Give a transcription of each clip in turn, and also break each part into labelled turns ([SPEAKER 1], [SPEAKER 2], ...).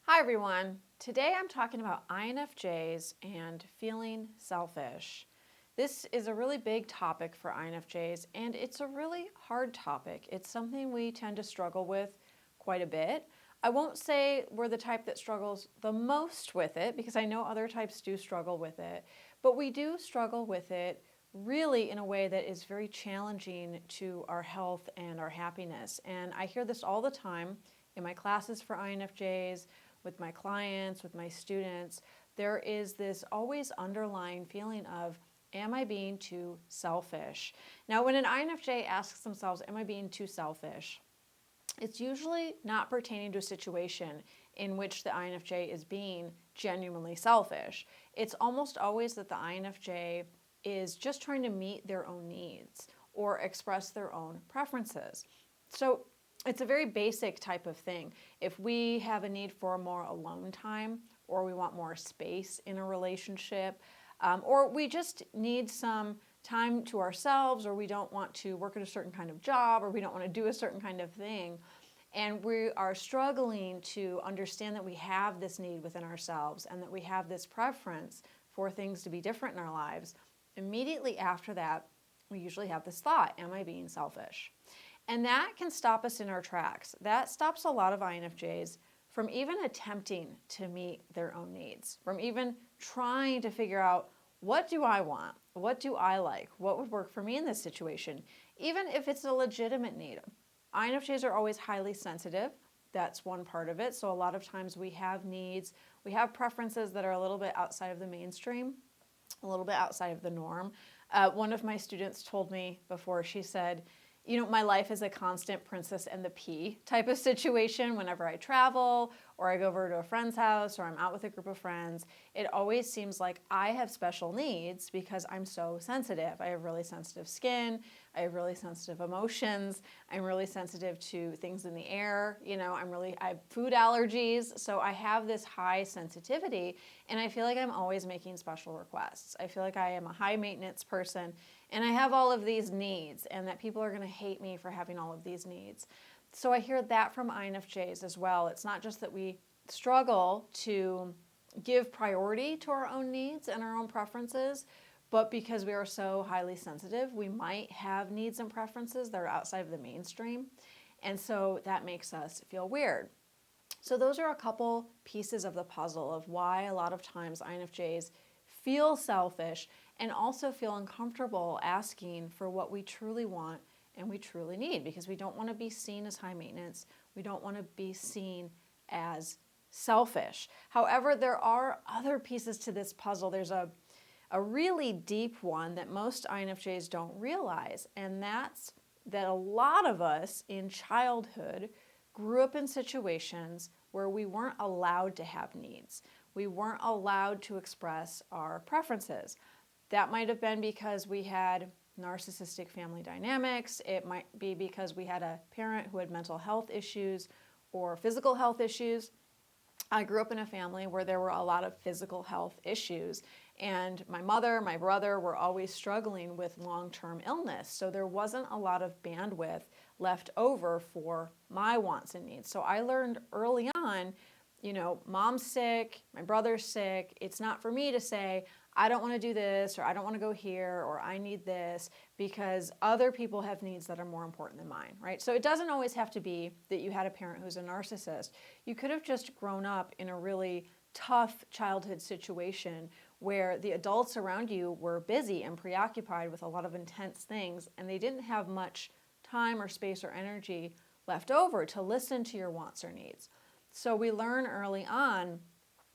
[SPEAKER 1] Hi everyone. Today I'm talking about INFJs and feeling selfish. This is a really big topic for INFJs and it's a really hard topic. It's something we tend to struggle with quite a bit. I won't say we're the type that struggles the most with it because I know other types do struggle with it, but we do struggle with it really in a way that is very challenging to our health and our happiness. And I hear this all the time in my classes for INFJs, with my clients, with my students. There is this always underlying feeling of, am I being too selfish? Now, when an INFJ asks themselves, am I being too selfish? It's usually not pertaining to a situation in which the INFJ is being genuinely selfish. It's almost always that the INFJ is just trying to meet their own needs or express their own preferences. So it's a very basic type of thing. If we have a need for more alone time, or we want more space in a relationship, or we just need some time to ourselves, or we don't want to work at a certain kind of job, or we don't want to do a certain kind of thing, and we are struggling to understand that we have this need within ourselves and that we have this preference for things to be different in our lives, immediately after that, we usually have this thought, am I being selfish? And that can stop us in our tracks. That stops a lot of INFJs from even attempting to meet their own needs, from even trying to figure out, what do I want? What do I like? What would work for me in this situation? Even if it's a legitimate need. INFJs are always highly sensitive. That's one part of it. So a lot of times we have needs, we have preferences that are a little bit outside of the mainstream, a little bit outside of the norm. One of my students told me before, she said, my life is a constant Princess and the Pea type of situation. Whenever I travel or I go over to a friend's house or I'm out with a group of friends, it always seems like I have special needs because I'm so sensitive. I have really sensitive skin. I have really sensitive emotions. I'm really sensitive to things in the air. I have food allergies. So I have this high sensitivity and I feel like I'm always making special requests. I feel like I am a high maintenance person and I have all of these needs and that people are going to hate me for having all of these needs. So I hear that from INFJs as well. It's not just that we struggle to give priority to our own needs and our own preferences, but because we are so highly sensitive, we might have needs and preferences that are outside of the mainstream. And so that makes us feel weird. So those are a couple pieces of the puzzle of why a lot of times INFJs feel selfish and also feel uncomfortable asking for what we truly want and we truly need, because we don't want to be seen as high maintenance. We don't want to be seen as selfish. However, there are other pieces to this puzzle. There's a really deep one that most INFJs don't realize, and that's that a lot of us in childhood grew up in situations where we weren't allowed to have needs. We weren't allowed to express our preferences. That might have been because we had narcissistic family dynamics. It might be because we had a parent who had mental health issues or physical health issues. I grew up in a family where there were a lot of physical health issues, and my mother, my brother were always struggling with long-term illness. So there wasn't a lot of bandwidth left over for my wants and needs. So I learned early on, mom's sick, my brother's sick. It's not for me to say, I don't want to do this, or I don't want to go here, or I need this, because other people have needs that are more important than mine, right? So it doesn't always have to be that you had a parent who's a narcissist. You could have just grown up in a really tough childhood situation where the adults around you were busy and preoccupied with a lot of intense things, and they didn't have much time or space or energy left over to listen to your wants or needs. So we learn early on,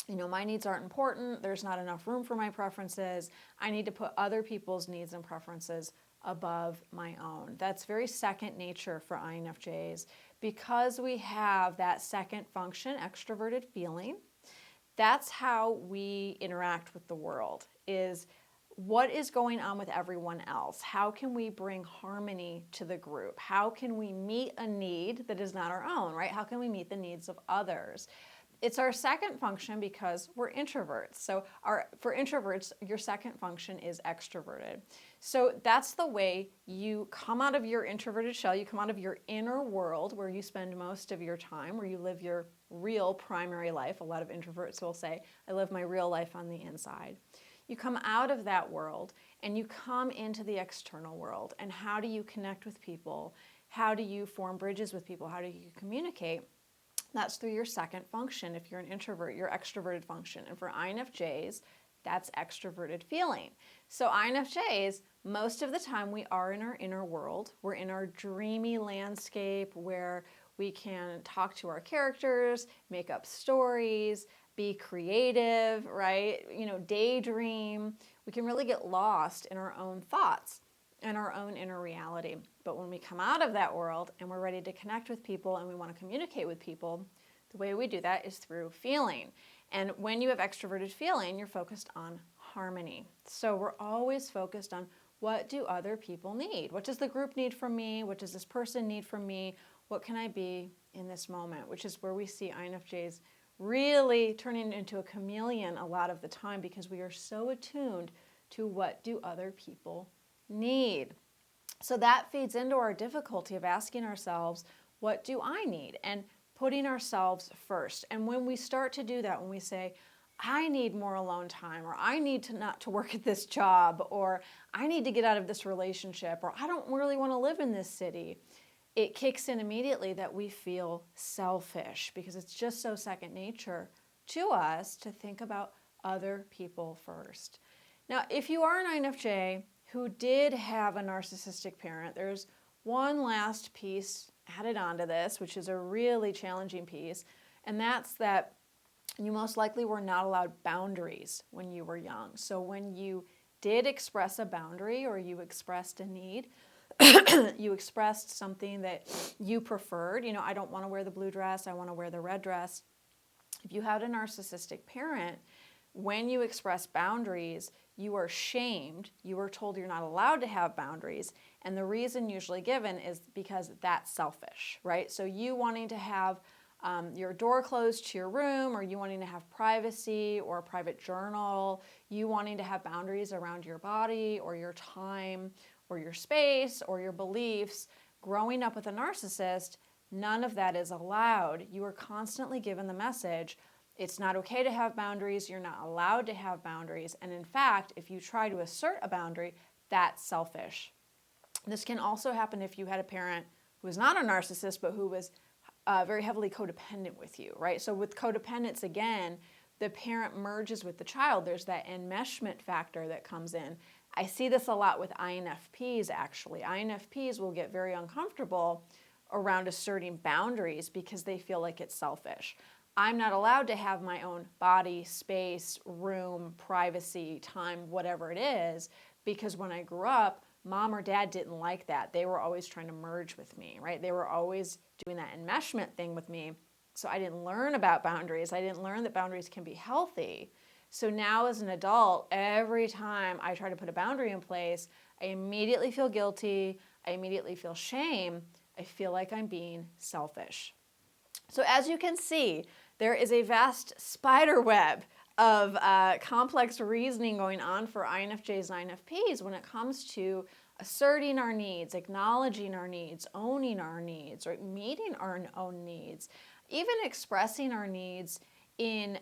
[SPEAKER 1] my needs aren't important, there's not enough room for my preferences, I need to put other people's needs and preferences above my own. That's very second nature for INFJs. Because we have that second function, extroverted feeling, that's how we interact with the world, is what is going on with everyone else? How can we bring harmony to the group? How can we meet a need that is not our own, right? How can we meet the needs of others? It's our second function because we're introverts. So for introverts, your second function is extroverted. So that's the way you come out of your introverted shell, you come out of your inner world where you spend most of your time, where you live your real primary life. A lot of introverts will say, I live my real life on the inside. You come out of that world and you come into the external world. And how do you connect with people? How do you form bridges with people? How do you communicate? That's through your second function. If you're an introvert, your extroverted function. And for INFJs, that's extroverted feeling. So INFJs, most of the time we are in our inner world. We're in our dreamy landscape where we can talk to our characters, make up stories, be creative, right? Daydream. We can really get lost in our own thoughts and our own inner reality. But when we come out of that world and we're ready to connect with people and we want to communicate with people, the way we do that is through feeling. And when you have extroverted feeling, you're focused on harmony. So we're always focused on, what do other people need? What does the group need from me? What does this person need from me? What can I be in this moment? Which is where we see INFJs really turning into a chameleon a lot of the time, because we are so attuned to what do other people need. So that feeds into our difficulty of asking ourselves, what do I need? And putting ourselves first. And when we start to do that, when we say, I need more alone time, or I need to not to work at this job, or I need to get out of this relationship, or I don't really want to live in this city, it kicks in immediately that we feel selfish, because it's just so second nature to us to think about other people first. Now, if you are an INFJ who did have a narcissistic parent, there's one last piece added onto this, which is a really challenging piece, and that's that you most likely were not allowed boundaries when you were young. So when you did express a boundary or you expressed a need, you expressed something that you preferred, I don't want to wear the blue dress, I want to wear the red dress. If you had a narcissistic parent, when you express boundaries, you are shamed, you are told you're not allowed to have boundaries, and the reason usually given is because that's selfish, right? So you wanting to have your door closed to your room, or you wanting to have privacy or a private journal, you wanting to have boundaries around your body or your time or your space or your beliefs, growing up with a narcissist, none of that is allowed. You are constantly given the message, it's not okay to have boundaries, you're not allowed to have boundaries, and in fact, if you try to assert a boundary, that's selfish. This can also happen if you had a parent who was not a narcissist, but who was very heavily codependent with you, right? So with codependence, again, the parent merges with the child. There's that enmeshment factor that comes in. I see this a lot with INFPs, actually. INFPs will get very uncomfortable around asserting boundaries because they feel like it's selfish. I'm not allowed to have my own body, space, room, privacy, time, whatever it is, because when I grew up, mom or dad didn't like that. They were always trying to merge with me, right? They were always doing that enmeshment thing with me. So I didn't learn about boundaries. I didn't learn that boundaries can be healthy. So now as an adult, every time I try to put a boundary in place, I immediately feel guilty. I immediately feel shame. I feel like I'm being selfish. So as you can see, there is a vast spider web of complex reasoning going on for INFJs and INFPs when it comes to asserting our needs, acknowledging our needs, owning our needs, or meeting our own needs, even expressing our needs in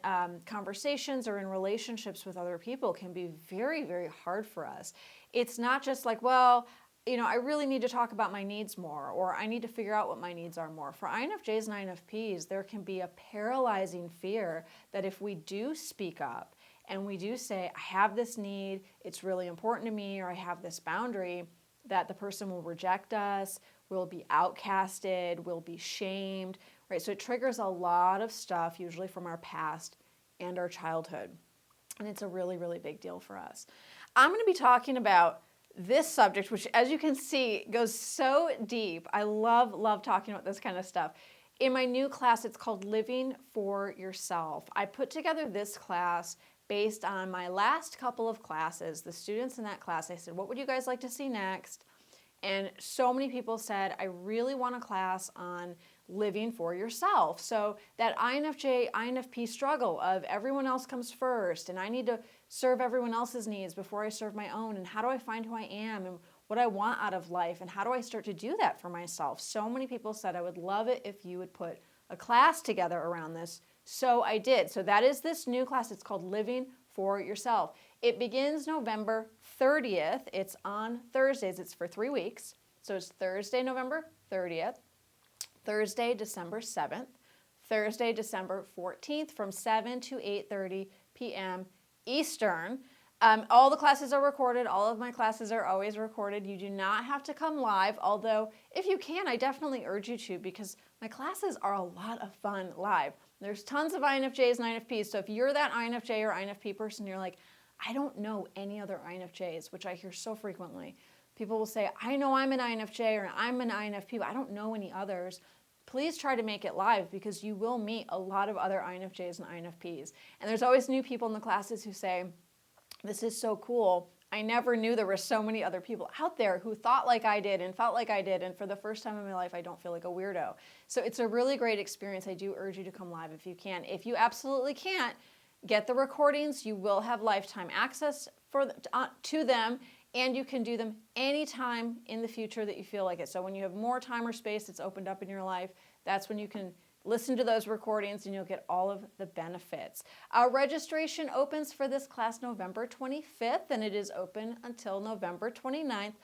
[SPEAKER 1] conversations or in relationships with other people can be very, very hard for us. It's not just like, well, I really need to talk about my needs more, or I need to figure out what my needs are more. For INFJs and INFPs, there can be a paralyzing fear that if we do speak up and we do say, I have this need, it's really important to me, or I have this boundary, that the person will reject us, will be outcasted, will be shamed, right? So it triggers a lot of stuff, usually from our past and our childhood. And it's a really, really big deal for us. I'm going to be talking about this subject, which as you can see goes so deep. I love talking about this kind of stuff. In my new class, it's called Living for Yourself. I put together this class based on my last couple of classes. The students in that class, I said, what would you guys like to see next? And so many people said, I really want a class on living for yourself. So that INFJ, INFP struggle of everyone else comes first, and I need to serve everyone else's needs before I serve my own, and how do I find who I am and what I want out of life, and how do I start to do that for myself? So many people said, I would love it if you would put a class together around this. So I did. So that is this new class. It's called Living for Yourself. It begins November 30th. It's on Thursdays. It's for 3 weeks. So it's Thursday, November 30th, Thursday, December 7th, Thursday, December 14th from 7 to 8:30 p.m. Eastern. All the classes are recorded. All of my classes are always recorded. You do not have to come live, although if you can, I definitely urge you to, because my classes are a lot of fun live. There's tons of INFJs and INFPs, so if you're that INFJ or INFP person, you're like, I don't know any other INFJs, which I hear so frequently. People will say, I know I'm an INFJ or I'm an INFP, but I don't know any others. Please try to make it live, because you will meet a lot of other INFJs and INFPs. And there's always new people in the classes who say, this is so cool. I never knew there were so many other people out there who thought like I did and felt like I did. And for the first time in my life, I don't feel like a weirdo. So it's a really great experience. I do urge you to come live if you can. If you absolutely can't, get the recordings. You will have lifetime access to them, and you can do them anytime in the future that you feel like it. So when you have more time or space that's opened up in your life, that's when you can listen to those recordings and you'll get all of the benefits. Registration opens for this class November 25th, and it is open until November 29th,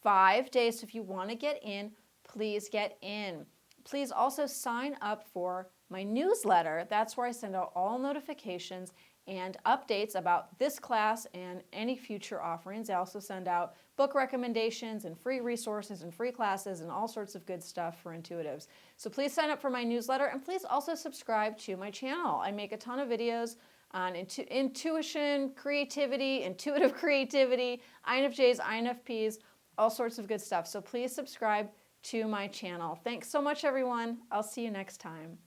[SPEAKER 1] 5 days. So if you want to get in, please get in. Please also sign up for my newsletter. That's where I send out all notifications and updates about this class and any future offerings. I also send out book recommendations and free resources and free classes and all sorts of good stuff for intuitives. So please sign up for my newsletter, and please also subscribe to my channel. I make a ton of videos on intuition, creativity, intuitive creativity, INFJs, INFPs, all sorts of good stuff. So please subscribe to my channel. Thanks so much, everyone. I'll see you next time.